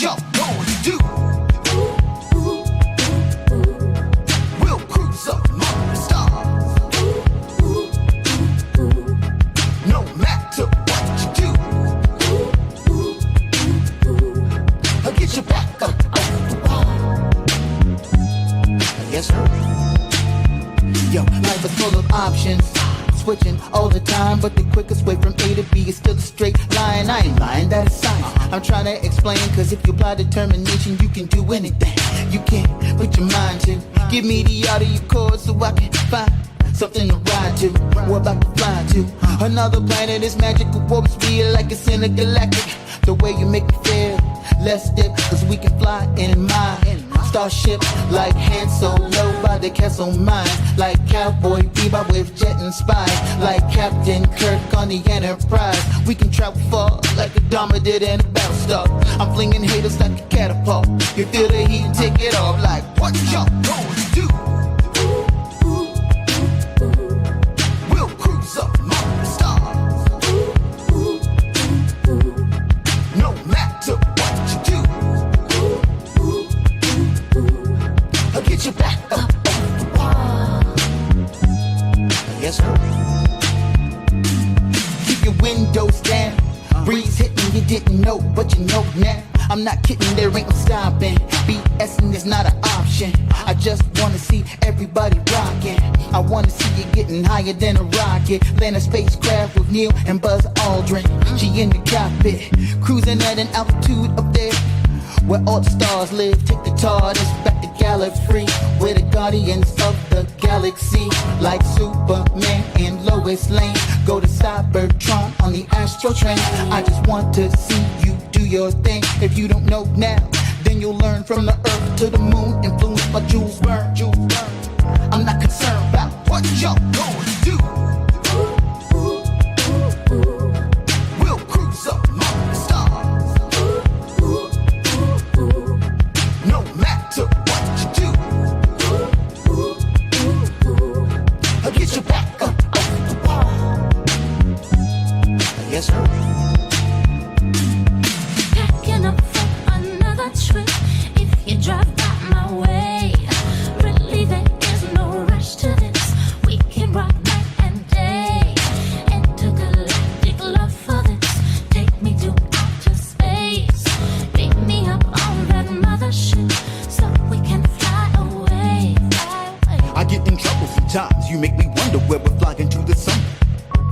y'all gonna do? We'll cruise up among the stars. No matter what you do, I'll get you back up off the wall. Yes, sir. Yo, life is full of options, switching all the time, but the quickest way from A to B is still a straight line. I ain't lying, that is science. I'm trying to explain, cause if you apply determination, you can do anything you can put your mind to. Give me the audio chord so I can find something to ride to. We're about to fly to another planet. Is magical, what's real, like it's in a galactic. The way you make me feel, let's dip, cause we can fly in my starship like Han Solo by the castle mines, like Cowboy Bebop with jet and spies, like Captain Kirk on the Enterprise. We can travel far like a Dharma did in a battle star. I'm flinging haters like a catapult. You feel the heat and take it off, like what y'all gonna do? We'll cruise up among the stars. No matter what you do, I'll get you back up off the wall. Yes, sir. Keep your windows down. Breeze hitting, you didn't know, but you know now. I'm not kidding, there ain't no stopping. BSing is not an option. I just wanna see everybody rocking. I wanna see you getting higher than a rocket. Land a spacecraft with Neil and Buzz Aldrin. She in the cockpit, cruising at an altitude up there where all the stars live. Take the TARDIS back to Gallifrey, we're the guardians of the galaxy. Like Superman and Lois Lane, go to Cybertron on the Astro train. I just want to see you do your thing. If you don't know now, then you'll learn. From the earth to the moon, influenced by Jules Verne. I'm not concerned about what y'all gonna do. We'll cruise up among the stars. No matter what you do, I'll get you back up off the wall. Yes, sir. Packing up for another trip. If you drive by my way, really there is no rush to this. We can rock night and day. Intergalactic love for this. Take me to outer space. Pick me up on that mothership so we can fly away, fly away. I get in trouble sometimes. You make me wonder where we're flying to the sun.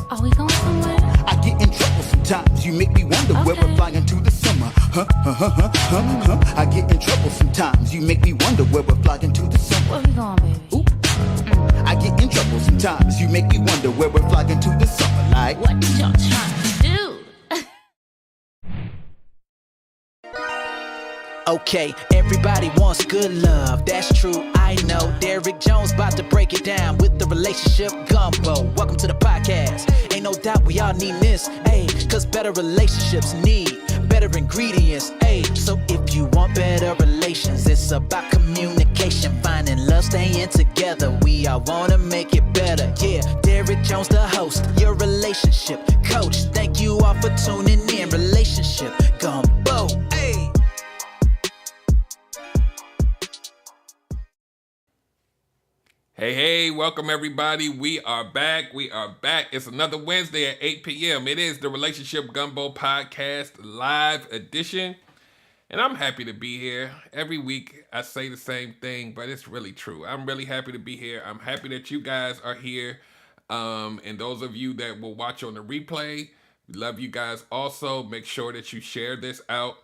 Are we going somewhere? I get in trouble sometimes. You make me wonder where we're flying to the summer. I get in trouble sometimes. You make me wonder where we're flying to the summer. Where we going, baby? Ooh. I get in trouble sometimes. You make me wonder where we're flying to the summer. Like What y'all trying to do? Okay, everybody wants good love, that's true, I know. Derrick Jones about to break it down with the relationship gumbo. Welcome to the podcast. Ain't no doubt we all need this, ayy, cause better relationships need better ingredients, ayy. So if you want better relations, it's about communication, finding love, staying together. We all wanna make it better, yeah. Derrick Jones, the host, your relationship coach. Thank you all for tuning in. Relationship gumbo, ayy. Hey, welcome everybody. We are back. It's another Wednesday at 8 p.m. It is the Relationship Gumbo Podcast live edition. And I'm happy to be here. Every week I say the same thing, but it's really true. I'm really happy to be here. I'm happy that you guys are here. And those of you that will watch on the replay, we love you guys also. Make sure that you share this out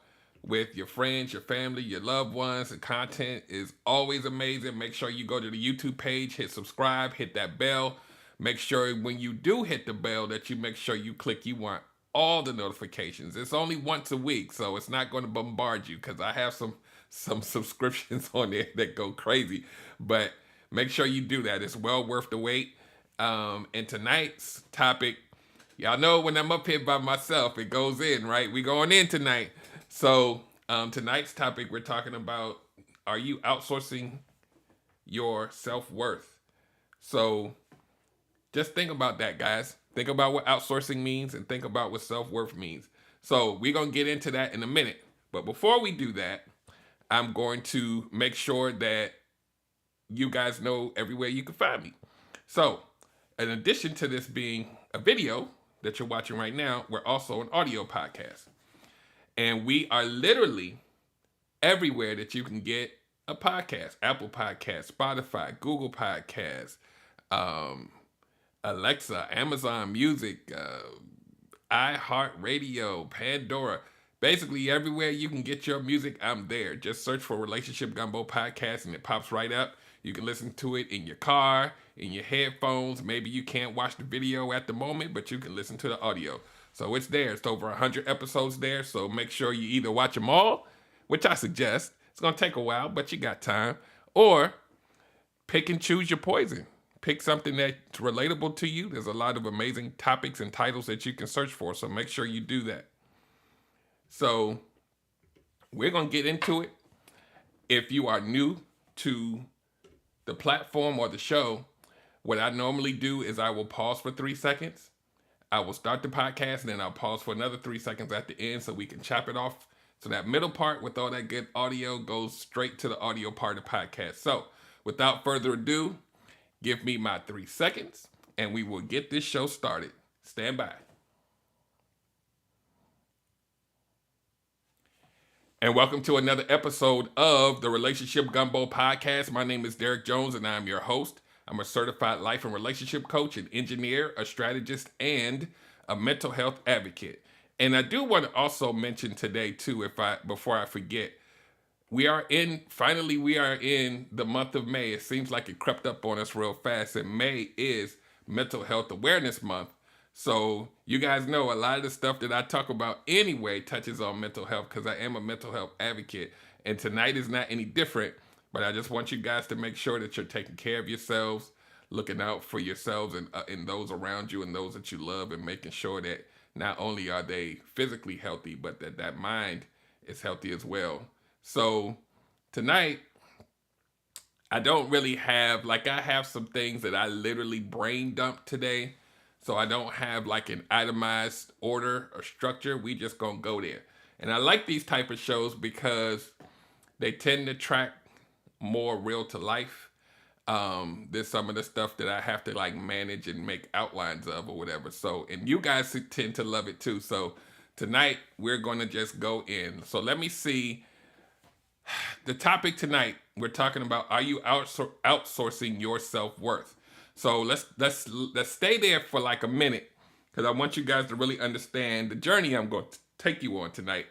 with your friends, your family, your loved ones. The content is always amazing. Make sure you go to the YouTube page, hit subscribe, hit that bell. Make sure when you do hit the bell that you make sure you click you want all the notifications. It's only once a week, so it's not going to bombard you because I have some subscriptions on there that go crazy. But make sure you do that. It's well worth the wait. And tonight's topic, y'all know when I'm up here by myself, it goes in, right? We going in tonight. So tonight's topic, we're talking about, are you outsourcing your self-worth? So just think about that, guys. Think about what outsourcing means and think about what self-worth means. So we're going to get into that in a minute. But before we do that, I'm going to make sure that you guys know everywhere you can find me. So, in addition to this being a video that you're watching right now, we're also an audio podcast. And we are literally everywhere that you can get a podcast. Apple Podcasts, Spotify, Google Podcasts, Alexa, Amazon Music, iHeartRadio, Pandora. Basically, everywhere you can get your music, I'm there. Just search for Relationship Gumbo Podcast and it pops right up. You can listen to it in your car, in your headphones. Maybe you can't watch the video at the moment, but you can listen to the audio. So it's there. It's over 100 episodes there. So make sure you either watch them all, which I suggest. It's going to take a while, but you got time. Or pick and choose your poison. Pick something that's relatable to you. There's a lot of amazing topics and titles that you can search for. So make sure you do that. So we're going to get into it. If you are new to the platform or the show, what I normally do is I will pause for 3 seconds. I will start the podcast and then I'll pause for another 3 seconds at the end so we can chop it off. So that middle part with all that good audio goes straight to the audio part of the podcast. So without further ado, give me my 3 seconds and we will get this show started. Stand by. And welcome to another episode of the Relationship Gumbo Podcast. My name is Derek Jones and I'm your host. I'm a certified life and relationship coach, an engineer, a strategist, and a mental health advocate. And I do want to also mention today too, before I forget, we are in the month of May. It seems like it crept up on us real fast, and May is Mental Health Awareness Month. So you guys know a lot of the stuff that I talk about anyway touches on mental health because I am a mental health advocate. And tonight is not any different, but I just want you guys to make sure that you're taking care of yourselves, looking out for yourselves and those around you and those that you love, and making sure that not only are they physically healthy, but that mind is healthy as well. So tonight, I don't really have, I have some things that I literally brain dumped today. So I don't have like an itemized order or structure. We just gonna go there. And I like these type of shows because they tend to track more real to life. There's some of the stuff that I have to like manage and make outlines of or whatever. So, and you guys tend to love it too. So tonight we're gonna just go in. So let me see. The topic tonight, we're talking about, are you outsourcing your self-worth? So let's stay there for like a minute because I want you guys to really understand the journey I'm going to take you on tonight.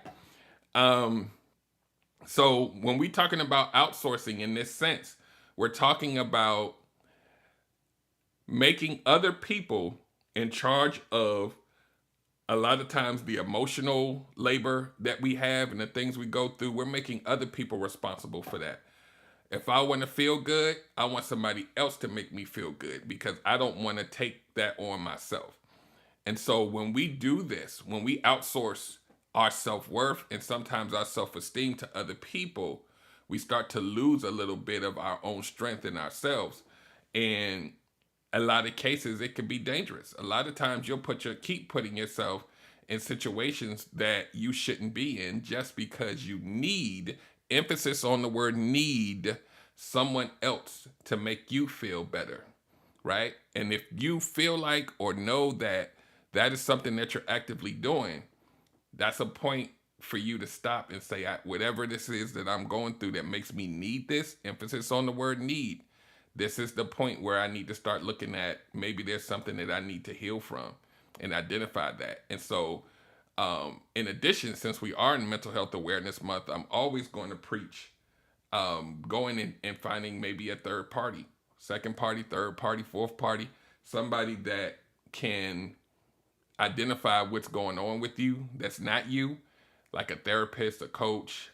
So when we're talking about outsourcing in this sense, we're talking about making other people in charge of a lot of times the emotional labor that we have and the things we go through. We're making other people responsible for that. If I want to feel good, I want somebody else to make me feel good because I don't want to take that on myself. And so when we do this, when we outsource our self-worth and sometimes our self-esteem to other people, we start to lose a little bit of our own strength in ourselves. And a lot of cases, it can be dangerous. A lot of times you'll keep putting yourself in situations that you shouldn't be in just because you need, emphasis on the word need, someone else to make you feel better, right? And if you feel like or know that that is something that you're actively doing, that's a point for you to stop and say, whatever this is that I'm going through that makes me need this, emphasis on the word need, this is the point where I need to start looking at maybe there's something that I need to heal from and identify that. And so in addition, since we are in Mental Health Awareness Month, I'm always going to preach going in and finding maybe a third party, second party, third party, fourth party, somebody that can identify what's going on with you that's not you, like a therapist, a coach,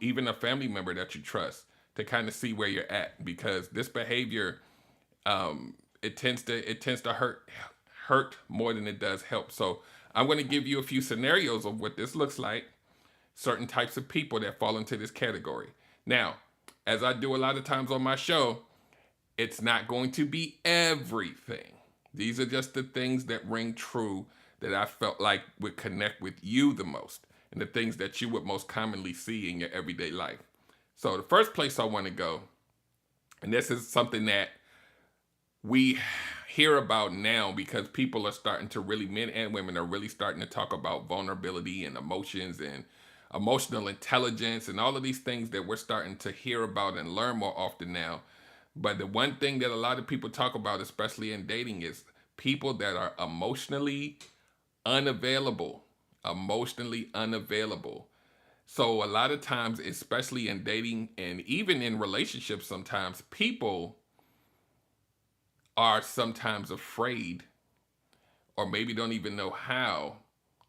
even a family member that you trust to kind of see where you're at, because this behavior, it tends to hurt more than it does help. So I'm going to give you a few scenarios of what this looks like, certain types of people that fall into this category. Now, as I do a lot of times on my show, it's not going to be everything. These are just the things that ring true that I felt like would connect with you the most. and the things that you would most commonly see in your everyday life. So the first place I want to go, and this is something that we hear about now because people are starting to really, men and women are really starting to talk about vulnerability and emotions and emotional intelligence and all of these things that we're starting to hear about and learn more often now. But the one thing that a lot of people talk about, especially in dating, is people that are emotionally unavailable. Emotionally unavailable. So a lot of times, especially in dating and even in relationships, sometimes people are sometimes afraid or maybe don't even know how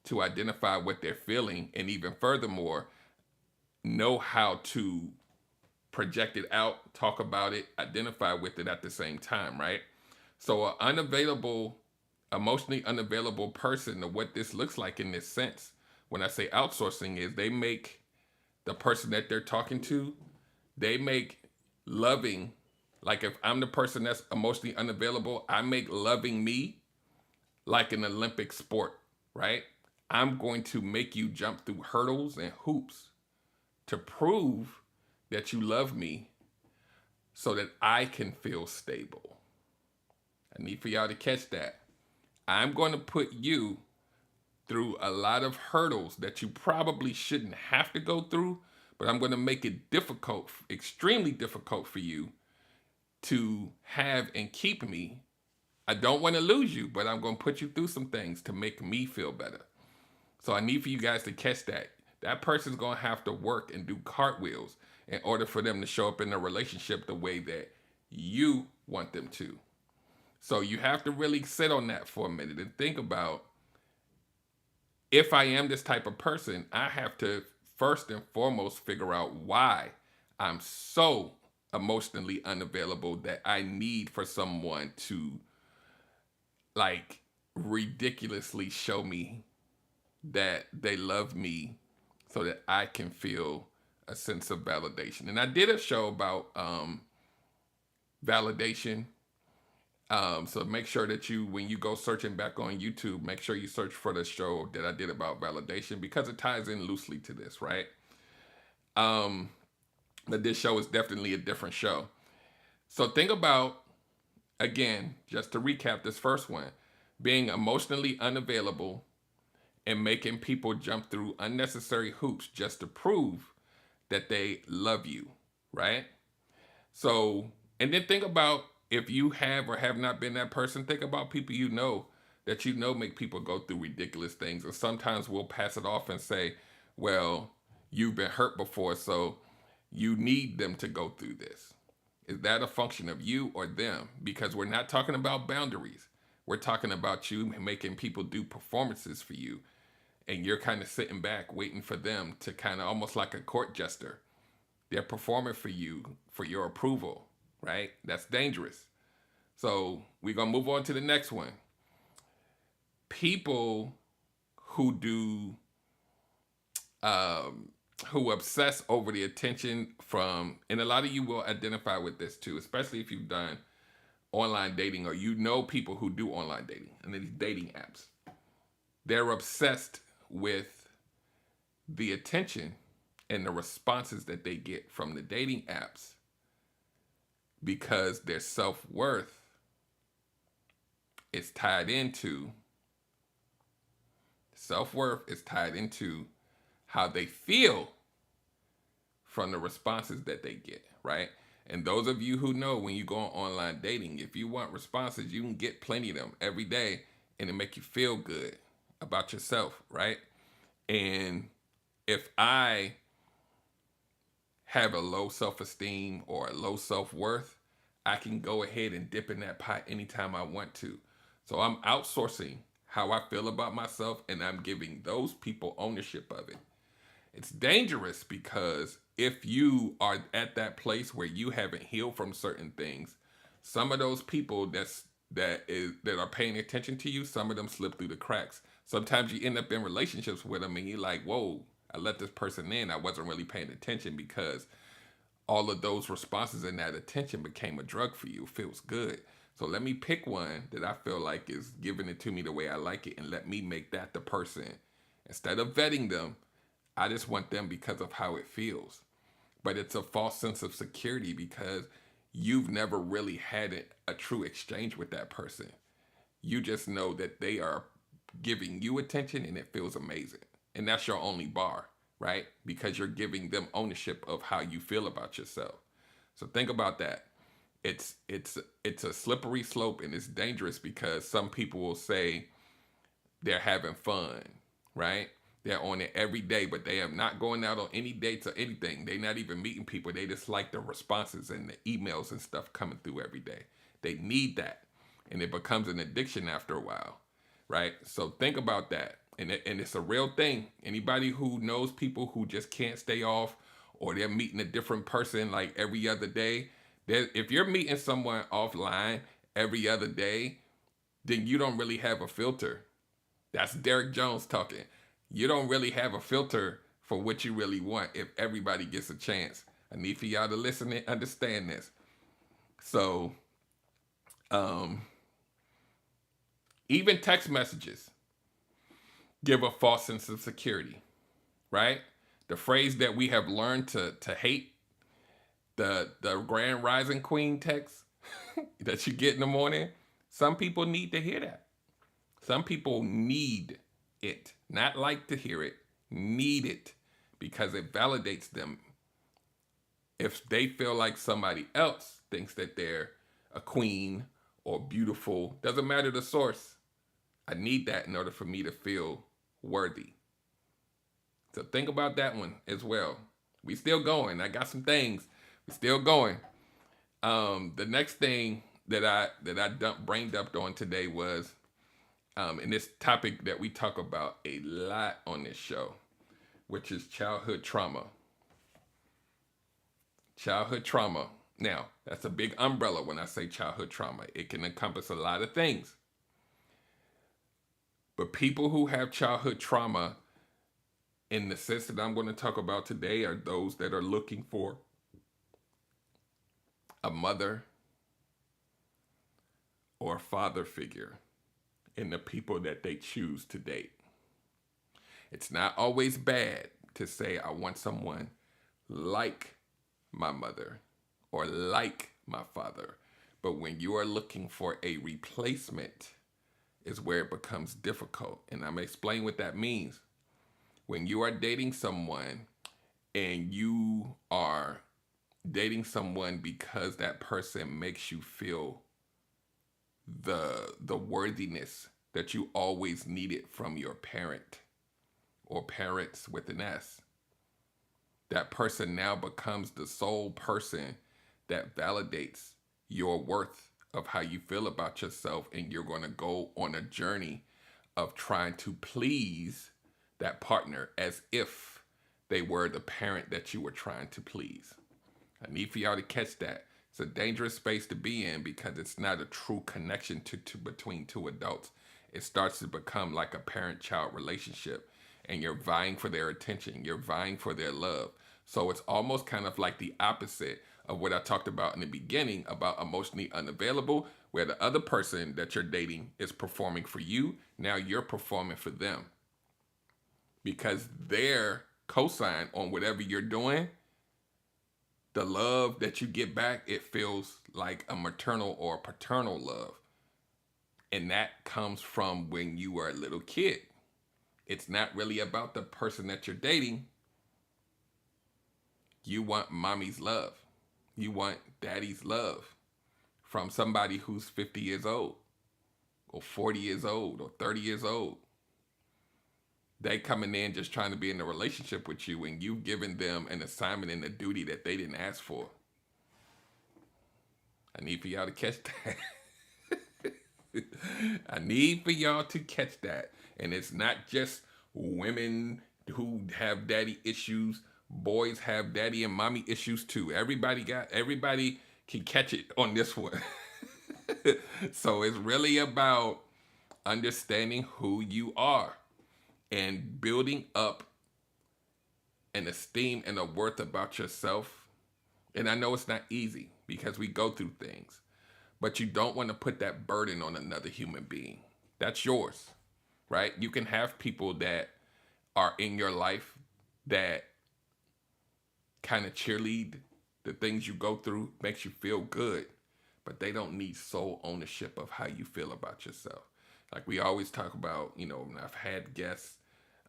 to identify what they're feeling, and even furthermore, know how to project it out, talk about it, identify with it at the same time, right? So an unavailable, emotionally unavailable person, what this looks like in this sense, when I say outsourcing, is they make the person that they're talking to, they make loving, like if I'm the person that's emotionally unavailable, I make loving me like an Olympic sport, right? I'm going to make you jump through hurdles and hoops to prove that you love me so that I can feel stable. I need for y'all to catch that. I'm going to put you through a lot of hurdles that you probably shouldn't have to go through, but I'm going to make it difficult, extremely difficult for you to have and keep me. I don't want to lose you, but I'm going to put you through some things to make me feel better. So I need for you guys to catch that. That person's going to have to work and do cartwheels in order for them to show up in a relationship the way that you want them to. So you have to really sit on that for a minute and think about, if I am this type of person, I have to first and foremost figure out why I'm so emotionally unavailable that I need for someone to like ridiculously show me that they love me so that I can feel a sense of validation. And I did a show about validation. So make sure that you, when you go searching back on YouTube, make sure you search for the show that I did about validation, because it ties in loosely to this, right? But this show is definitely a different show. So think about, again, just to recap this first one, being emotionally unavailable and making people jump through unnecessary hoops just to prove that they love you, right? So, and then think about, if you have or have not been that person, think about people you know that you know make people go through ridiculous things. And sometimes we'll pass it off and say, well, you've been hurt before, so you need them to go through this. Is that a function of you or them? Because we're not talking about boundaries. We're talking about you making people do performances for you. And you're kind of sitting back waiting for them to kind of, almost like a court jester. They're performing for you for your approval, right? That's dangerous. So we're going to move on to the next one. People who do, who obsess over the attention from, and a lot of you will identify with this too, especially if you've done online dating or you know people who do online dating and these dating apps. They're obsessed with the attention and the responses that they get from the dating apps, because their self-worth is tied into how they feel from the responses that they get, right? And those of you who know, when you go on online dating, if you want responses, you can get plenty of them every day, and it make you feel good about yourself, right? And if I have a low self-esteem or a low self-worth, I can go ahead and dip in that pot anytime I want to. So I'm outsourcing how I feel about myself, and I'm giving those people ownership of it. It's dangerous, because if you are at that place where you haven't healed from certain things, some of those people that are paying attention to you, some of them slip through the cracks. Sometimes you end up in relationships with them and you're like, whoa, I let this person in. I wasn't really paying attention, because all of those responses and that attention became a drug for you. It feels good. So let me pick one that I feel like is giving it to me the way I like it, and let me make that the person. Instead of vetting them, I just want them because of how it feels. But it's a false sense of security because you've never really had a true exchange with that person. You just know that they are giving you attention and it feels amazing. And that's your only bar, right? Because you're giving them ownership of how you feel about yourself. So think about that. It's a slippery slope and it's dangerous because some people will say they're having fun, right? They're on it every day, but they are not going out on any dates or anything. They're not even meeting people. They just like the responses and the emails and stuff coming through every day. They need that. And it becomes an addiction after a while, right? So think about that. And it's a real thing. Anybody who knows people who just can't stay off or they're meeting a different person like every other day, if you're meeting someone offline every other day, then you don't really have a filter. That's Derek Jones talking. You don't really have a filter for what you really want if everybody gets a chance. I need for y'all to listen and understand this. So, even text messages give a false sense of security, right? The phrase that we have learned to hate, the Grand Rising Queen text that you get in the morning, some people need to hear that. Some people need it, not like to hear it, need it because it validates them. If they feel like somebody else thinks that they're a queen or beautiful, doesn't matter the source, I need that in order for me to feel worthy. So think about that one as well. We still going. I got some things. We still going. The next thing that I brain dumped on today was, and this topic that we talk about a lot on this show, which is childhood trauma. Childhood trauma. Now, that's a big umbrella when I say childhood trauma. It can encompass a lot of things. But people who have childhood trauma, in the sense that I'm going to talk about today, are those that are looking for a mother or a father figure in the people that they choose to date. It's not always bad to say, I want someone like my mother or like my father. But when you are looking for a replacement is where it becomes difficult. And I'm going to explain what that means. When you are dating someone and you are dating someone because that person makes you feel the worthiness that you always needed from your parent or parents with an S. That person now becomes the sole person that validates your worth of how you feel about yourself, and you're going to go on a journey of trying to please that partner as if they were the parent that you were trying to please. I need for y'all to catch that. It's a dangerous space to be in because it's not a true connection between two adults. It starts to become like a parent-child relationship, and you're vying for their attention. You're vying for their love. So it's almost kind of like the opposite of what I talked about in the beginning about emotionally unavailable, where the other person that you're dating is performing for you. Now you're performing for them because their cosign on whatever you're doing, the love that you get back, it feels like a maternal or paternal love. And that comes from when you were a little kid. It's not really about the person that you're dating. You want mommy's love. You want daddy's love from somebody who's 50 years old or 40 years old or 30 years old. They coming in just trying to be in a relationship with you, and you've given them an assignment and a duty that they didn't ask for. I need for y'all to catch that. I need for y'all to catch that. And it's not just women who have daddy issues. Boys have daddy and mommy issues too. Everybody can catch it on this one. So it's really about understanding who you are and building up an esteem and a worth about yourself. And I know it's not easy because we go through things, but you don't want to put that burden on another human being. That's yours, right? You can have people that are in your life that kind of cheerlead the things you go through, makes you feel good, but they don't need sole ownership of how you feel about yourself. Like we always talk about, and I've had guests,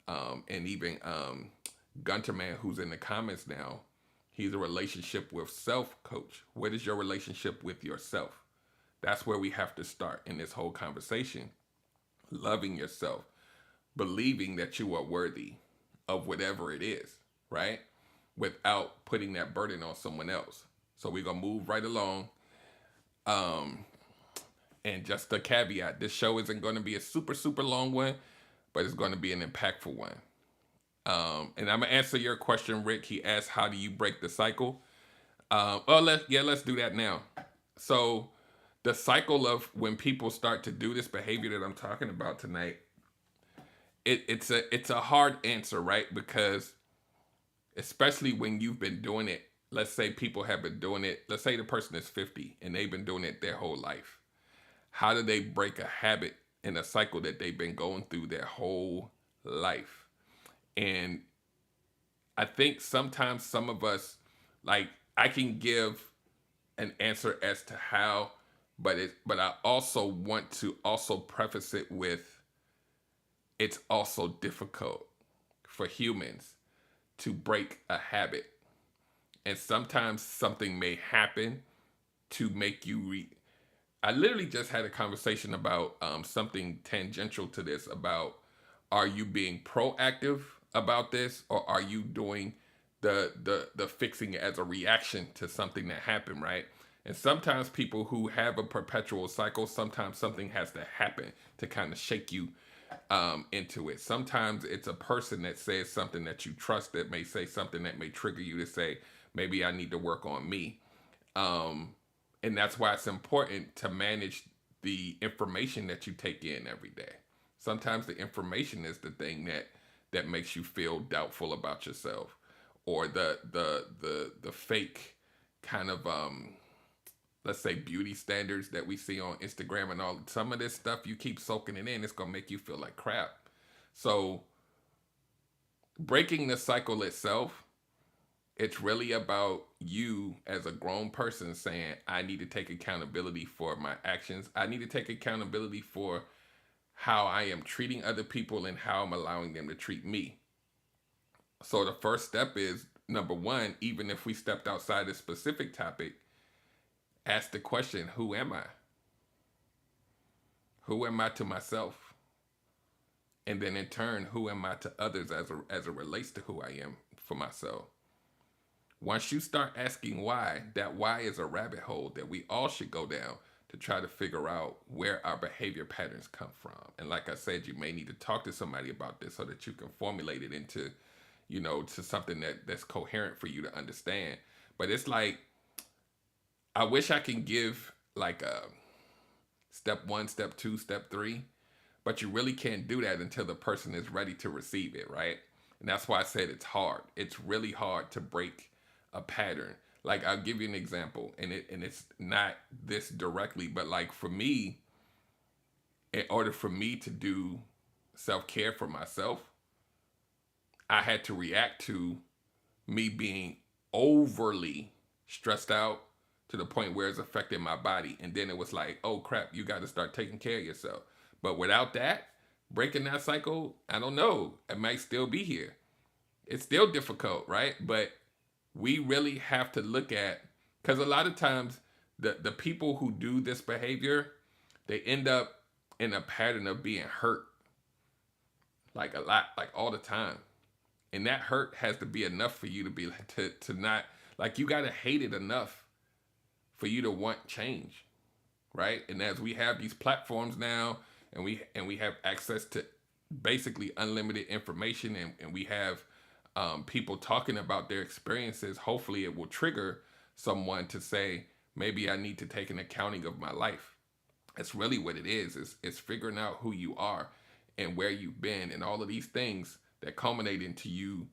and even Gunter Man, who's in the comments now, he's a relationship with self coach. What is your relationship with yourself? That's where we have to start in this whole conversation. Loving yourself, believing that you are worthy of whatever it is, right? Without putting that burden on someone else. So we're going to move right along. And just a caveat, this show isn't going to be a super, super long one, but it's going to be an impactful one. And I'm going to answer your question, Rick. He asked, how do you break the cycle? Let's do that now. So the cycle of when people start to do this behavior that I'm talking about tonight, it's a hard answer, right? Because especially when you've been doing it, let's say people have been doing it, let's say the person is 50 and they've been doing it their whole life. How do they break a habit in a cycle that they've been going through their whole life? And I think sometimes some of us, like, I can give an answer as to how, but I also want to also preface it with, it's also difficult for humans to break a habit. And sometimes something may happen to make you I literally just had a conversation about something tangential to this, about, are you being proactive about this, or are you doing the fixing it as a reaction to something that happened, right? And sometimes people who have a perpetual cycle, sometimes something has to happen to kind of shake you into it. Sometimes it's a person that says something that you trust, that may say something that may trigger you to say, maybe I need to work on me. And that's why it's important to manage the information that you take in every day. Sometimes the information is the thing that makes you feel doubtful about yourself, or the fake kind of let's say beauty standards that we see on Instagram and all. Some of this stuff, you keep soaking it in, it's gonna make you feel like crap. So breaking the cycle itself, it's really about you as a grown person saying, I need to take accountability for my actions. I need to take accountability for how I am treating other people and how I'm allowing them to treat me. So the first step is, number one, even if we stepped outside this specific topic, ask the question, who am I? Who am I to myself? And then in turn, who am I to others as it relates to who I am for myself? Once you start asking why, that why is a rabbit hole that we all should go down to try to figure out where our behavior patterns come from. And like I said, you may need to talk to somebody about this so that you can formulate it into, to something that's coherent for you to understand. But it's like, I wish I can give like a step 1, step 2, step 3, but you really can't do that until the person is ready to receive it, right? And that's why I said it's hard. It's really hard to break a pattern. Like, I'll give you an example, and it's not this directly, but like for me, in order for me to do self-care for myself, I had to react to me being overly stressed out to the point where it's affecting my body. And then it was like, oh crap, you got to start taking care of yourself. But without that, breaking that cycle, I don't know, it might still be here. It's still difficult, right? But we really have to look at, because a lot of times the people who do this behavior, they end up in a pattern of being hurt, like a lot, like all the time. And that hurt has to be enough for you to be to not, like, you got to hate it enough for you to want change, right? And as we have these platforms now, and we have access to basically unlimited information, and we have people talking about their experiences, hopefully it will trigger someone to say, maybe I need to take an accounting of my life. That's really what it is. It's figuring out who you are and where you've been, and all of these things that culminate into you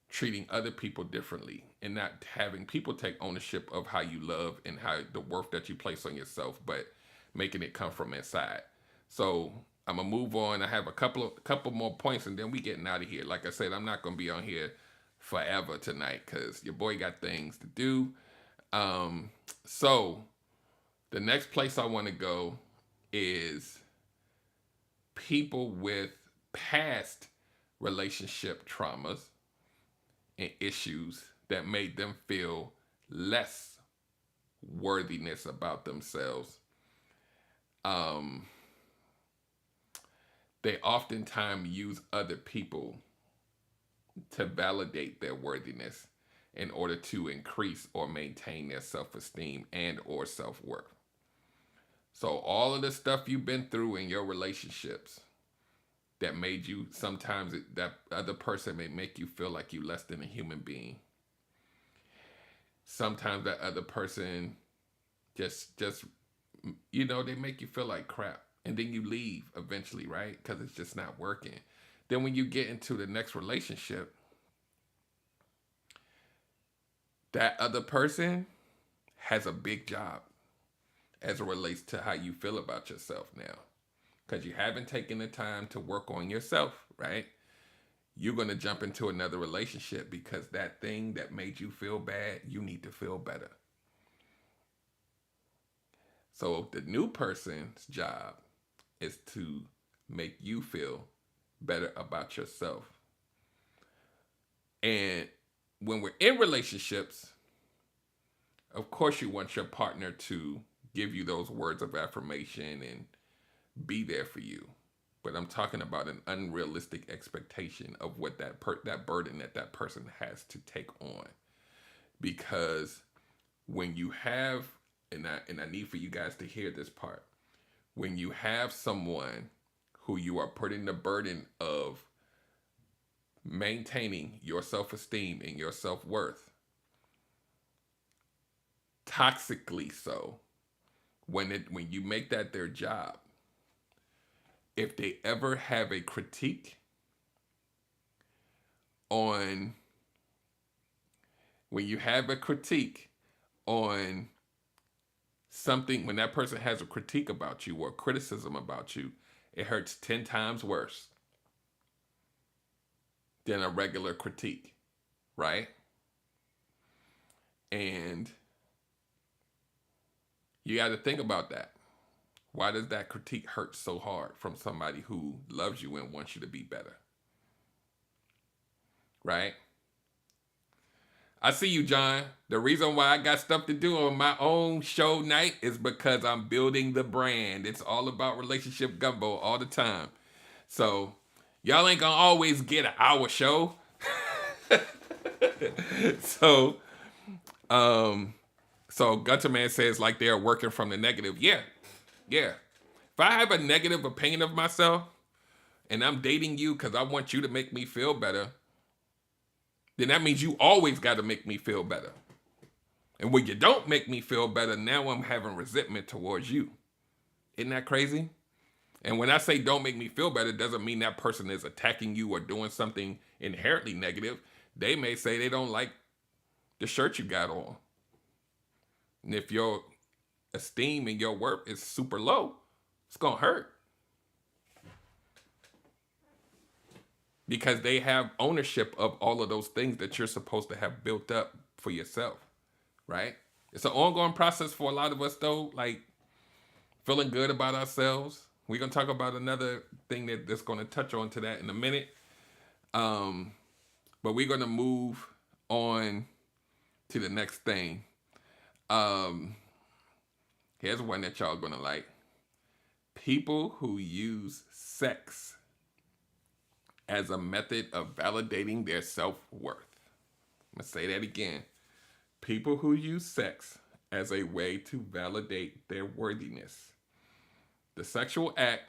treating other people differently, and not having people take ownership of how you love and how the worth that you place on yourself, but making it come from inside. So I'm gonna move on. I have a couple more points, and then we getting out of here. Like I said, I'm not gonna be on here forever tonight because your boy got things to do. So the next place I want to go is people with past relationship traumas and issues that made them feel less worthiness about themselves. They oftentimes use other people to validate their worthiness in order to increase or maintain their self-esteem and or self-worth. So all of the stuff you've been through in your relationships that made you, sometimes that other person may make you feel like you less than a human being. Sometimes that other person just they make you feel like crap. And then you leave eventually, right? Because it's just not working. Then when you get into the next relationship, that other person has a big job as it relates to how you feel about yourself now. Because you haven't taken the time to work on yourself, right? You're going to jump into another relationship because that thing that made you feel bad, you need to feel better. So the new person's job is to make you feel better about yourself. And when we're in relationships, of course you want your partner to give you those words of affirmation and be there for you. But I'm talking about an unrealistic expectation of what that burden that person has to take on. Because when you have, and I need for you guys to hear this part, when you have someone who you are putting the burden of maintaining your self-esteem and your self-worth, toxically so, when you make that their job, if they ever have a critique on, when you have a critique on something, when that person has a critique about you or criticism about you, it hurts 10 times worse than a regular critique, right? And you got to think about that. Why does that critique hurt so hard from somebody who loves you and wants you to be better? Right? I see you, John. The reason why I got stuff to do on my own show night is because I'm building the brand. It's all about relationship gumbo all the time. So y'all ain't gonna always get an hour show. So Gunter Man says like they're working from the negative. Yeah. If I have a negative opinion of myself and I'm dating you because I want you to make me feel better, then that means you always got to make me feel better. And when you don't make me feel better, now I'm having resentment towards you. Isn't that crazy? And when I say don't make me feel better, it doesn't mean that person is attacking you or doing something inherently negative. They may say they don't like the shirt you got on. And if your esteem and your worth is super low, it's going to hurt. Because they have ownership of all of those things that you're supposed to have built up for yourself, right? It's an ongoing process for a lot of us, though, like feeling good about ourselves. We're going to talk about another thing that's going to touch on to that in a minute. But we're going to move on to the next thing. Here's one that y'all going to like. People who use sex as a method of validating their self-worth. I'm going to say that again. People who use sex as a way to validate their worthiness. The sexual act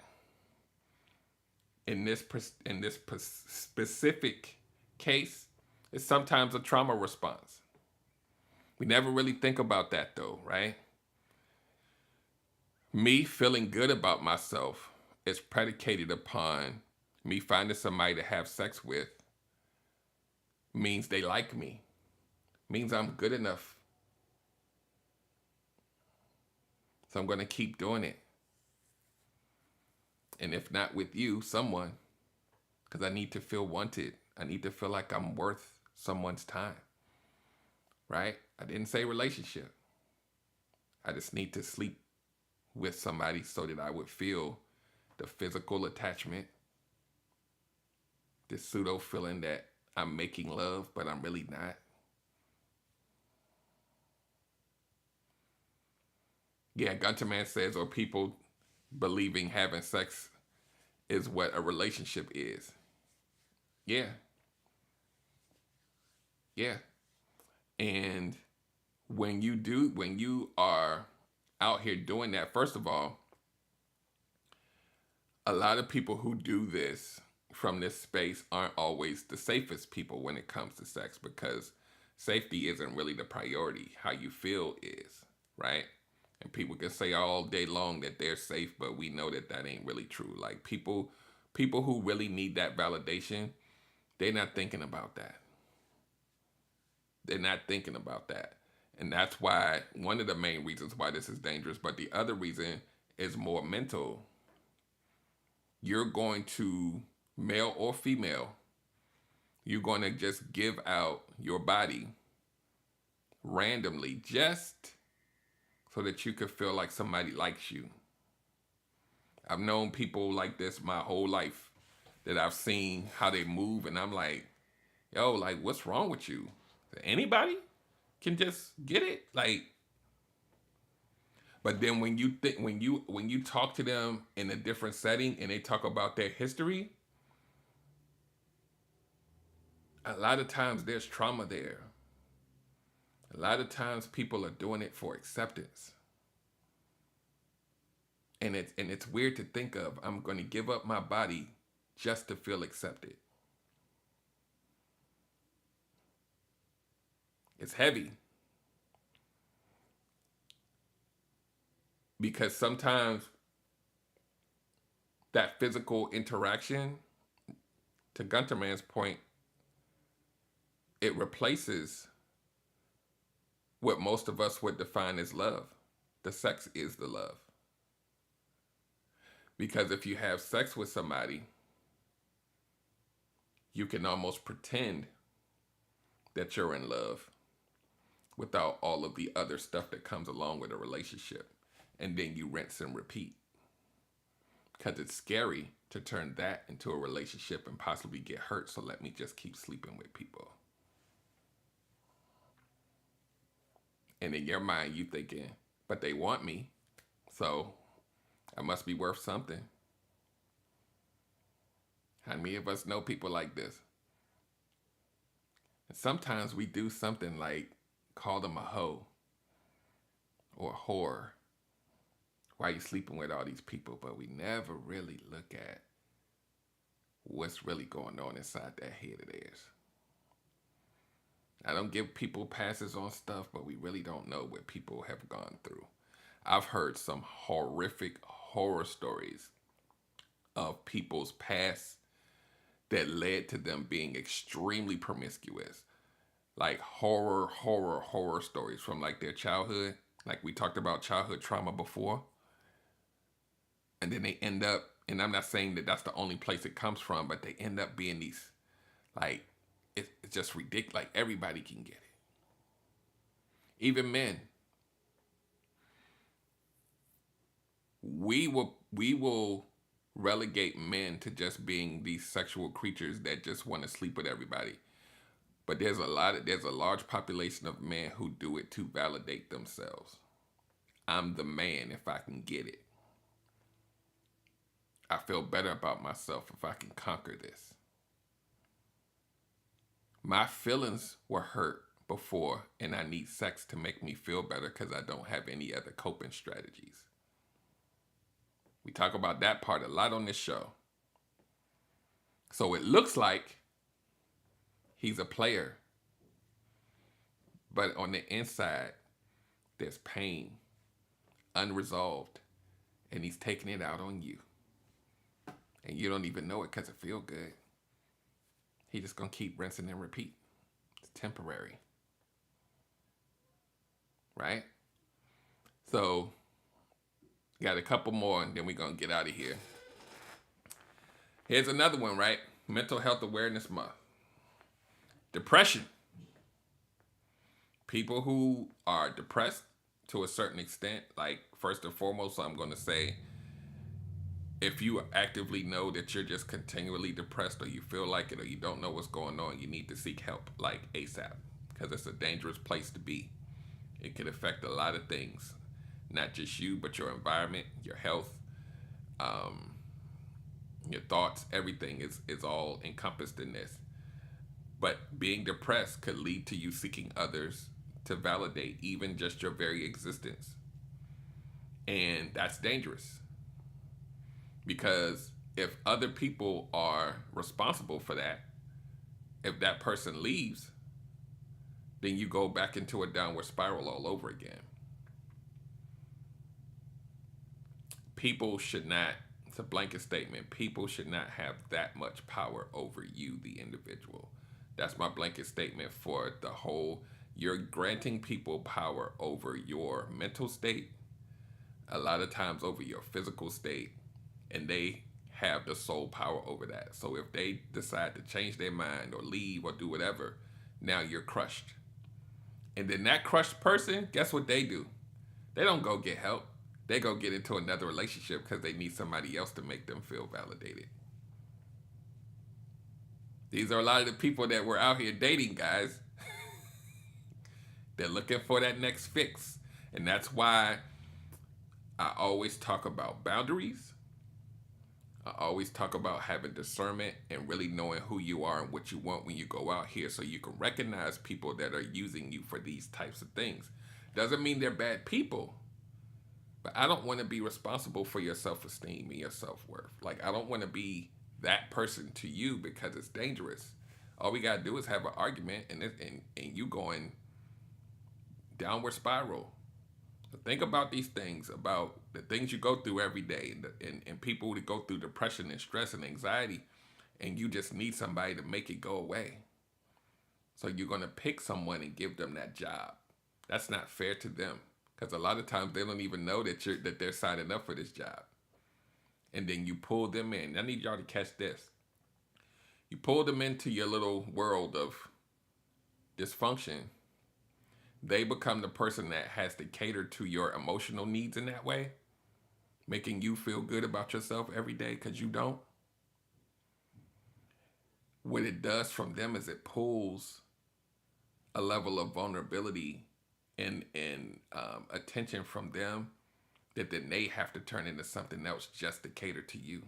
in this specific case is sometimes a trauma response. We never really think about that though, right? Me feeling good about myself is predicated upon me finding somebody to have sex with means they like me, means I'm good enough. So I'm going to keep doing it. And if not with you, someone, because I need to feel wanted. I need to feel like I'm worth someone's time, right? I didn't say relationship. I just need to sleep with somebody so that I would feel the physical attachment, this pseudo feeling that I'm making love, but I'm really not. Yeah, Gunter Man says, or people believing having sex is what a relationship is. Yeah. Yeah. And when you are out here doing that, first of all, a lot of people who do this from this space aren't always the safest people when it comes to sex, because safety isn't really the priority. How you feel is, right? And people can say all day long that they're safe, but we know that that ain't really true. Like people who really need that validation, they're not thinking about that. They're not thinking about that. And that's why, one of the main reasons why this is dangerous, but the other reason is more mental. You're going to, male or female, you're going to just give out your body randomly just so that you could feel like somebody likes you. I've known people like this my whole life that I've seen how they move, and I'm like, yo, like, what's wrong with you? Anybody can just get it? Like, but then when you talk to them in a different setting and they talk about their history, a lot of times there's trauma there. A lot of times people are doing it for acceptance. And it's weird to think of, I'm going to give up my body just to feel accepted. It's heavy. Because sometimes that physical interaction, to Gunter Man's point, it replaces what most of us would define as love. The sex is the love. Because if you have sex with somebody, you can almost pretend that you're in love without all of the other stuff that comes along with a relationship. And then you rinse and repeat. Because it's scary to turn that into a relationship and possibly get hurt, so let me just keep sleeping with people. And in your mind, you thinking, but they want me, so I must be worth something. How many of us know people like this? And sometimes we do something like call them a hoe or a whore. Why are you sleeping with all these people? But we never really look at what's really going on inside that head of theirs. I don't give people passes on stuff, but we really don't know what people have gone through. I've heard some horrific horror stories of people's past that led to them being extremely promiscuous. Like horror stories from like their childhood. Like we talked about childhood trauma before. And then they end up, and I'm not saying that that's the only place it comes from, but they end up being these, like, it's just ridiculous. Like everybody can get it. Even men. We will relegate men to just being these sexual creatures that just want to sleep with everybody. But there's a large population of men who do it to validate themselves. I'm the man if I can get it. I feel better about myself if I can conquer this. My feelings were hurt before, and I need sex to make me feel better because I don't have any other coping strategies. We talk about that part a lot on this show. So it looks like he's a player, but on the inside, there's pain, unresolved, and he's taking it out on you. And you don't even know it because it feels good. He's just going to keep rinsing and repeat. It's temporary. Right? So, got a couple more and then we're going to get out of here. Here's another one, right? Mental Health Awareness Month. Depression People who are depressed to a certain extent, like first and foremost, I'm going to say, if you actively know that you're just continually depressed, or you feel like it, or you don't know what's going on, you need to seek help like ASAP, because it's a dangerous place to be. It can affect a lot of things, not just you, but your environment, your health, um, your thoughts, everything is all encompassed in this. But being depressed could lead to you seeking others to validate even just your very existence. And that's dangerous, because if other people are responsible for that, if that person leaves, then you go back into a downward spiral all over again. People should not, it's a blanket statement, people should not have that much power over you, the individual. That's my blanket statement for the whole. You're granting people power over your mental state, a lot of times over your physical state, and they have the sole power over that. So if they decide to change their mind or leave or do whatever, now you're crushed. And then that crushed person, guess what they do? They don't go get help. They go get into another relationship because they need somebody else to make them feel validated. These are a lot of the people that were out here dating, guys. They're looking for that next fix. And that's why I always talk about boundaries. I always talk about having discernment and really knowing who you are and what you want when you go out here, so you can recognize people that are using you for these types of things. Doesn't mean they're bad people, but I don't want to be responsible for your self-esteem and your self-worth. Like, I don't want to be that person to you, because it's dangerous. All we got to do is have an argument, and you going downward spiral. So think about these things, about the things you go through every day, and people that go through depression and stress and anxiety, and you just need somebody to make it go away. So you're going to pick someone and give them that job. That's not fair to them, because a lot of times they don't even know that they're signing up for this job. And then you pull them in. I need y'all to catch this. You pull them into your little world of dysfunction. They become the person that has to cater to your emotional needs in that way, making you feel good about yourself every day because you don't. What it does from them is it pulls a level of vulnerability and attention from them that then they have to turn into something else just to cater to you.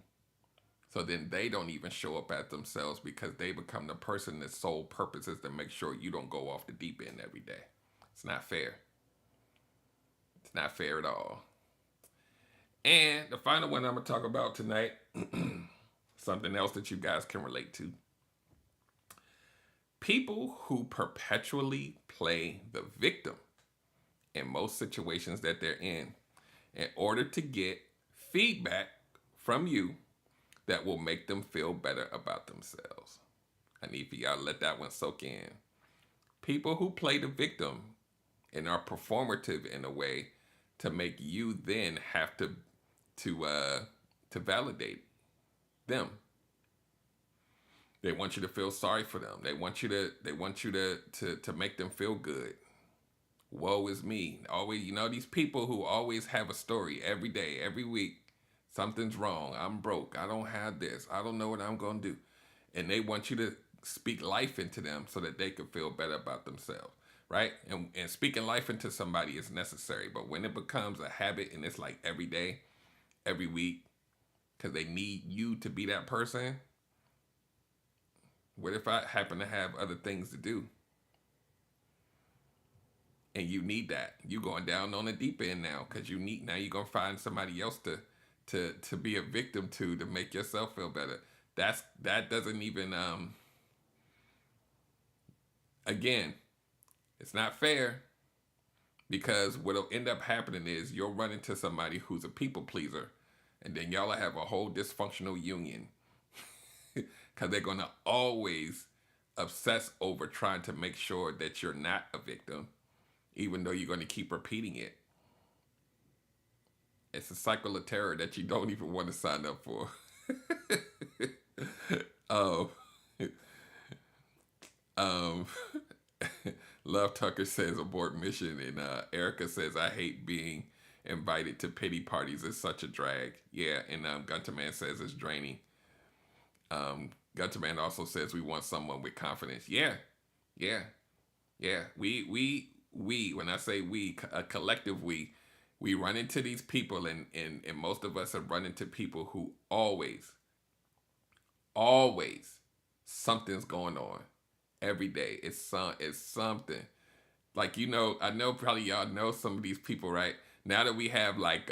So then they don't even show up as themselves, because they become the person that's sole purpose is to make sure you don't go off the deep end every day. It's not fair. It's not fair at all. And the final one I'm going to talk about tonight, something else that you guys can relate to. People who perpetually play the victim in most situations that they're in order to get feedback from you that will make them feel better about themselves. I need for y'all to let that one soak in. People who play the victim and are performative in a way to make you then have to validate them. They want you to feel sorry for them. They want you to make them feel good. Woe is me. Always, these people who always have a story every day, every week. Something's wrong. I'm broke. I don't have this. I don't know what I'm going to do. And they want you to speak life into them so that they can feel better about themselves, right? And speaking life into somebody is necessary. But when it becomes a habit and it's like every day, every week, because they need you to be that person, what if I happen to have other things to do? And you need that. You going down on the deep end now, because you're going to find somebody else to be a victim to make yourself feel better. That doesn't even, again, it's not fair, because what'll end up happening is you'll run into somebody who's a people pleaser, and then y'all will have a whole dysfunctional union, because they're going to always obsess over trying to make sure that you're not a victim, even though you're going to keep repeating it. It's a cycle of terror that you don't even want to sign up for. Love Tucker says abort mission, and Erica says I hate being invited to pity parties. It's such a drag. Yeah, and Gunter Man says it's draining. Gunter Man also says we want someone with confidence. Yeah, yeah, yeah. We. When I say we, a collective we run into these people, and most of us have run into people who always something's going on every day. It's something. Like, I know probably y'all know some of these people, right? Now that we have like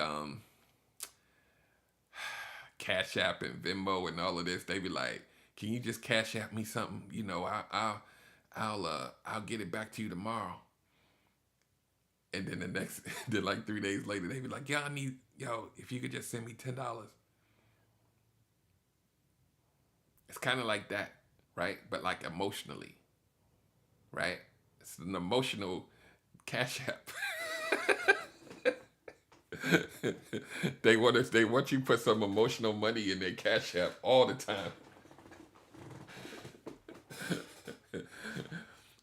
Cash App and Venmo and all of this, they be like, "Can you just Cash App me something? I'll get it back to you tomorrow." And then then like 3 days later, they be like, if you could just send me $10. It's kind of like that, right? But like emotionally, right? It's an emotional Cash App. They want you to put some emotional money in their Cash App all the time.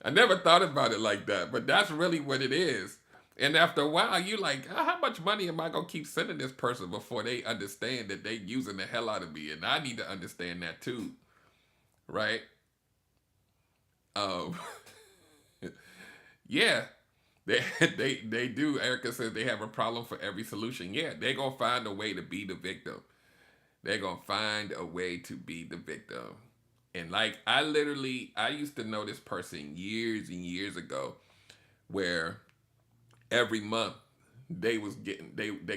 I never thought about it like that, but that's really what it is. And after a while, you like, how much money am I gonna keep sending this person before they understand that they using the hell out of me? And I need to understand that too, right? Yeah, they do. Erica says they have a problem for every solution. Yeah, they're gonna find a way to be the victim. They're gonna find a way to be the victim. And like I used to know this person years and years ago, where every month they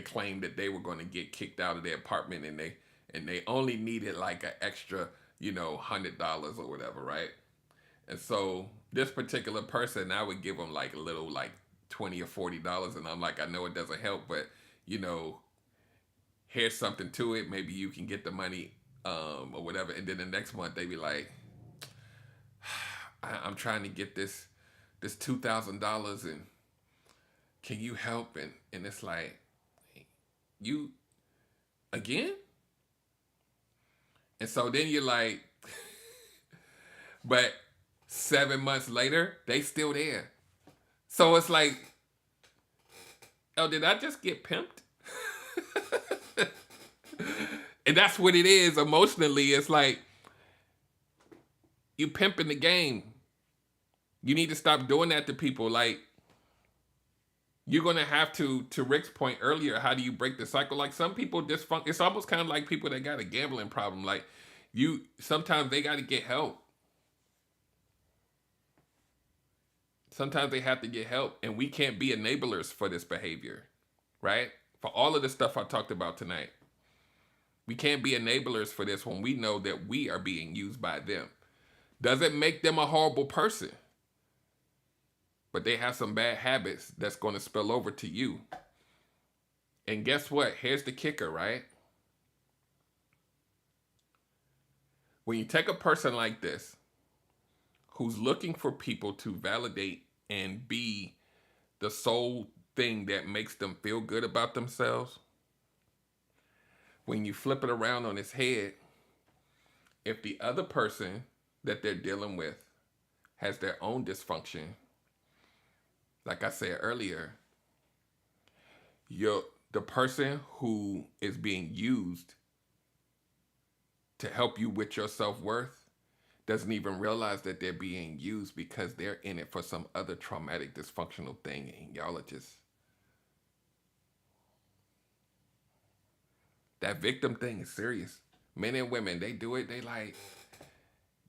claimed that they were going to get kicked out of their apartment, and they only needed like an extra $100 or whatever, right? And so this particular person, I would give them like a little like $20 or $40, and I'm like, I know it doesn't help, but here's something to it. Maybe you can get the money or whatever. And then the next month they be like, I'm trying to get this $2,000, and can you help? And it's like, you again? And so then you're like, but 7 months later, they still there. So it's like, oh, did I just get pimped? And that's what it is emotionally. It's like, you pimping the game. You need to stop doing that to people. Like, you're going to have to Rick's point earlier, how do you break the cycle? Like, some people it's almost kind of like people that got a gambling problem. Like, sometimes they got to get help. Sometimes they have to get help, and we can't be enablers for this behavior, right? For all of the stuff I talked about tonight. We can't be enablers for this when we know that we are being used by them. Doesn't make them a horrible person, but they have some bad habits that's going to spill over to you. And guess what? Here's the kicker, right? When you take a person like this, who's looking for people to validate and be the sole thing that makes them feel good about themselves, when you flip it around on its head, if the other person that they're dealing with has their own dysfunction, like I said earlier, the person who is being used to help you with your self-worth doesn't even realize that they're being used, because they're in it for some other traumatic, dysfunctional thing, and y'all are just... That victim thing is serious. Men and women, they do it. They like,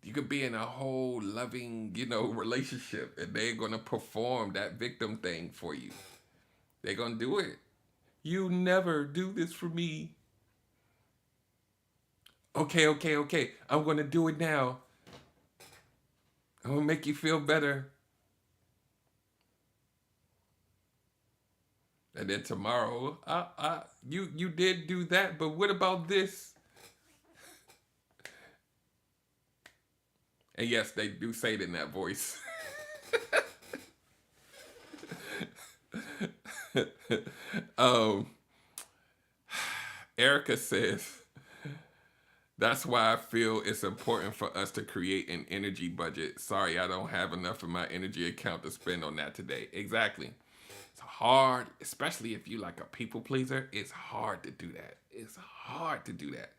you could be in a whole loving, relationship, and they're going to perform that victim thing for you. They're going to do it. You never do this for me. Okay. I'm going to do it now. I'm going to make you feel better. And then tomorrow, you did do that, but what about this? And yes, they do say it in that voice. Erica says, That's why I feel it's important for us to create an energy budget. Sorry, I don't have enough in my energy account to spend on that today. Exactly. It's hard, especially if you like a people pleaser. It's hard to do that. It's hard to do that.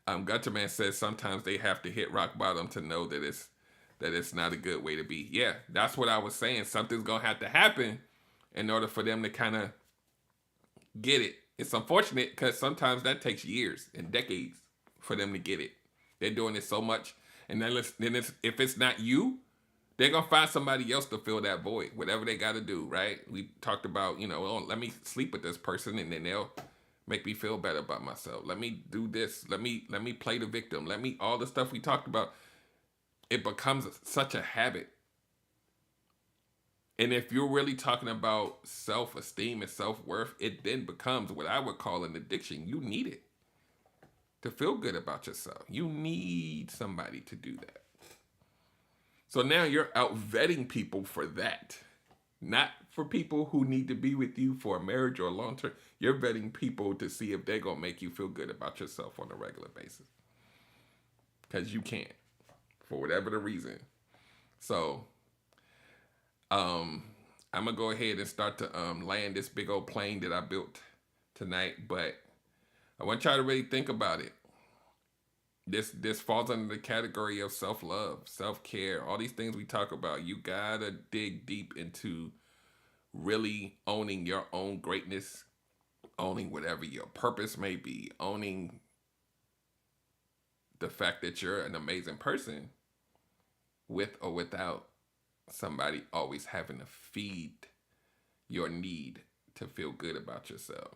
Gutterman says sometimes they have to hit rock bottom to know that it's not a good way to be. Yeah, that's what I was saying. Something's gonna have to happen in order for them to kind of get it. It's unfortunate because sometimes that takes years and decades for them to get it. They're doing it so much, and then if it's not you, they're gonna find somebody else to fill that void. Whatever they got to do, right? We talked about, oh, let me sleep with this person, and then they'll make me feel better about myself. Let me do this. Let me play the victim. Let me all the stuff we talked about. It becomes such a habit. And if you're really talking about self-esteem and self-worth, it then becomes what I would call an addiction. You need it to feel good about yourself. You need somebody to do that. So now you're out vetting people for that. Not for people who need to be with you for a marriage or a long term. You're vetting people to see if they're going to make you feel good about yourself on a regular basis. Because you can't. For whatever the reason. So, I'm going to go ahead and start to land this big old plane that I built tonight. But I want y'all to really think about it. This falls under the category of self-love, self-care, all these things we talk about. You got to dig deep into really owning your own greatness, owning whatever your purpose may be, owning the fact that you're an amazing person with or without somebody always having to feed your need to feel good about yourself.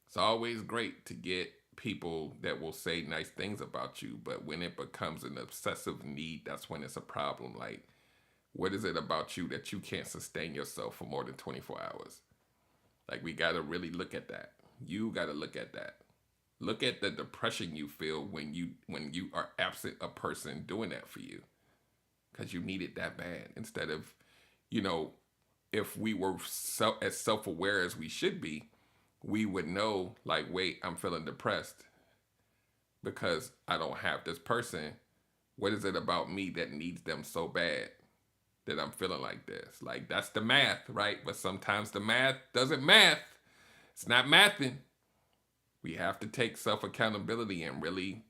It's always great to get people that will say nice things about you, but when it becomes an obsessive need, that's when it's a problem. Like, what is it about you that you can't sustain yourself for more than 24 hours? Like, we got to really look at that. You got to look at that. Look at the depression you feel when you are absent a person doing that for you, because you need it that bad. Instead of, if we were as self-aware as we should be, we would know, like, wait, I'm feeling depressed because I don't have this person. What is it about me that needs them so bad that I'm feeling like this? Like, that's the math, right? But sometimes the math doesn't math. It's not mathing. We have to take self-accountability and really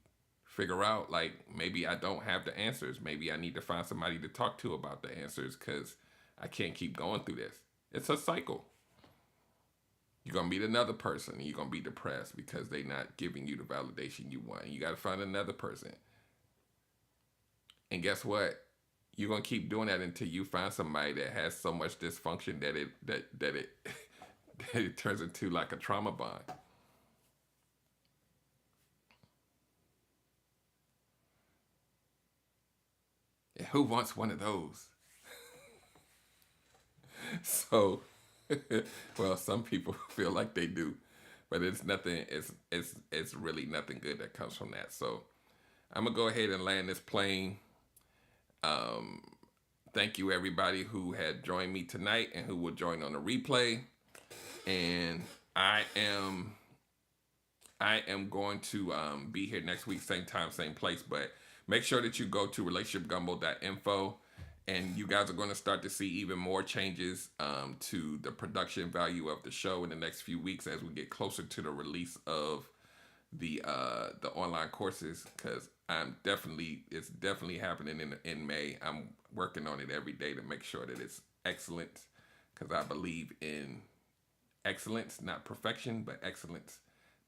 figure out, like, maybe I don't have the answers. Maybe I need to find somebody to talk to about the answers because I can't keep going through this. It's a cycle. You're going to meet another person and you're going to be depressed because they're not giving you the validation you want. You got to find another person. And guess what? You're going to keep doing that until you find somebody that has so much dysfunction that it turns into like a trauma bond. And who wants one of those? So, well, some people feel like they do, but it's nothing. It's really nothing good that comes from that. So, I'm gonna go ahead and land this plane. Thank you everybody who had joined me tonight and who will join on the replay. And I am going to be here next week, same time, same place. But make sure that you go to relationshipgumbo.info. And you guys are going to start to see even more changes to the production value of the show in the next few weeks as we get closer to the release of the online courses. Because it's definitely happening in May. I'm working on it every day to make sure that it's excellent. Because I believe in excellence, not perfection, but excellence.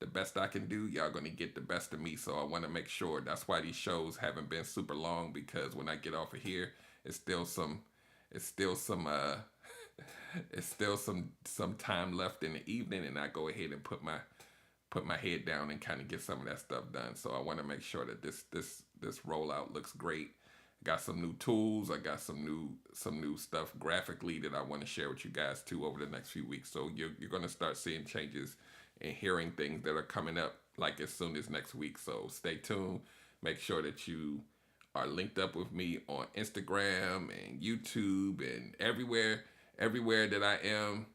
The best I can do, y'all going to get the best of me. So I want to make sure. That's why these shows haven't been super long, because when I get off of here, it's still some time left in the evening, and I go ahead and put my head down and kind of get some of that stuff done. So I want to make sure that this rollout looks great. I got some new tools. I got some new stuff graphically that I want to share with you guys too over the next few weeks. So you're going to start seeing changes and hearing things that are coming up like as soon as next week. So stay tuned. Make sure that you are linked up with me on Instagram and YouTube and everywhere that I am.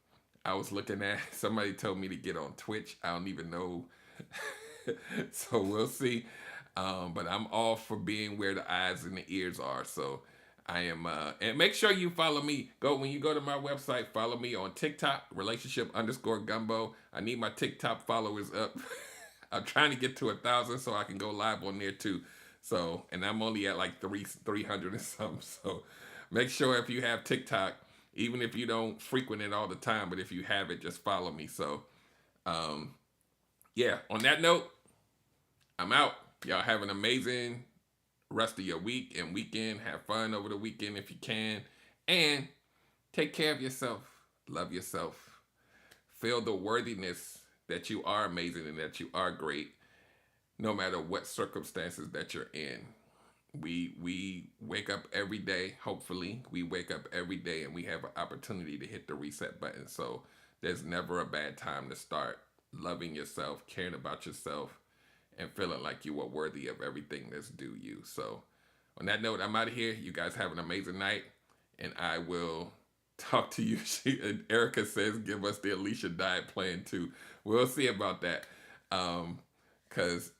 I was looking at, somebody told me to get on Twitch. I don't even know. So we'll see. But I'm all for being where the eyes and the ears are. So I am, and make sure you follow me. When you go to my website, follow me on TikTok, relationship_gumbo. I need my TikTok followers up. I'm trying to get to 1,000 so I can go live on there too. So, and I'm only at like 300 and something. So make sure if you have TikTok, even if you don't frequent it all the time, but if you have it, just follow me. So, yeah, on that note, I'm out. Y'all have an amazing rest of your week and weekend. Have fun over the weekend if you can. And take care of yourself. Love yourself. Feel the worthiness that you are amazing and that you are great, no matter what circumstances that you're in. We wake up every day, hopefully. We wake up every day and we have an opportunity to hit the reset button. So there's never a bad time to start loving yourself, caring about yourself, and feeling like you are worthy of everything that's due you. So on that note, I'm out of here. You guys have an amazing night, and I will talk to you. Erica says, give us the Alicia diet plan too. We'll see about that. Cause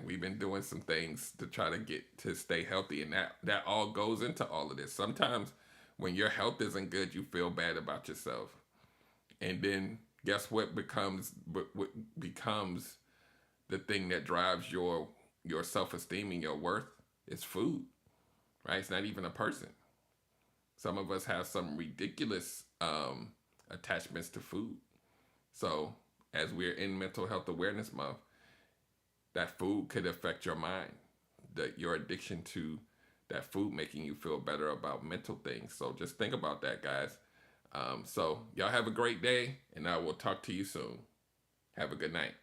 we've been doing some things to try to get to stay healthy, and that all goes into all of this. Sometimes when your health isn't good, you feel bad about yourself. And then guess what becomes the thing that drives your self-esteem and your worth? Is food, right? It's not even a person. Some of us have some ridiculous attachments to food. So as we're in Mental Health Awareness Month, that food could affect your mind, your addiction to that food making you feel better about mental things. So just think about that, guys. So y'all have a great day, and I will talk to you soon. Have a good night.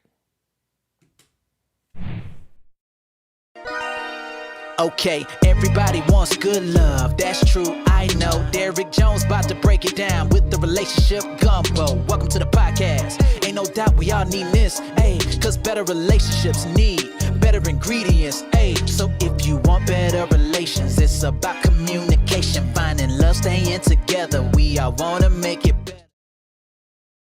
Okay, everybody wants good love, that's true, I know. Derrick Jones about to break it down with the relationship gumbo. Welcome to the podcast. Ain't no doubt we all need this, ayy, cause better relationships need better ingredients, ayy. So if you want better relations, it's about communication, finding love, staying together. We all wanna make it